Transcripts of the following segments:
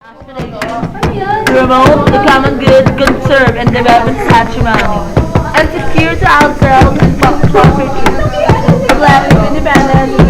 Promote the common good, conserve and develop patrimony, and secure to ourselves and property, the blessing of independence and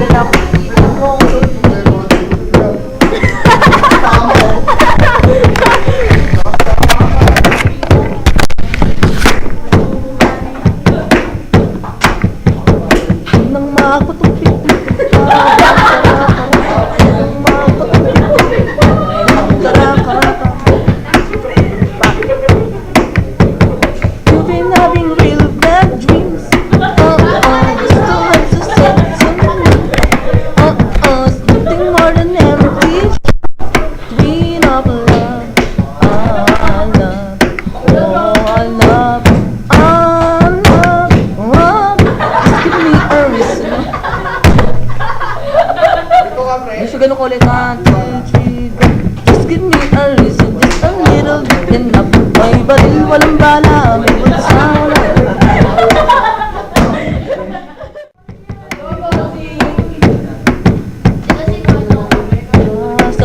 ganun ko ulit. 1, 2, 3, go. Just give me a reason, just a little bit enough. May baril, walang bala, may bulsa, wala.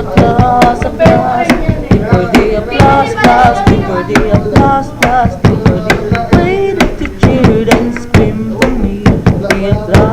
Applause, before the applause, before the applause, before the way that you cheered and screamed for me. The applause.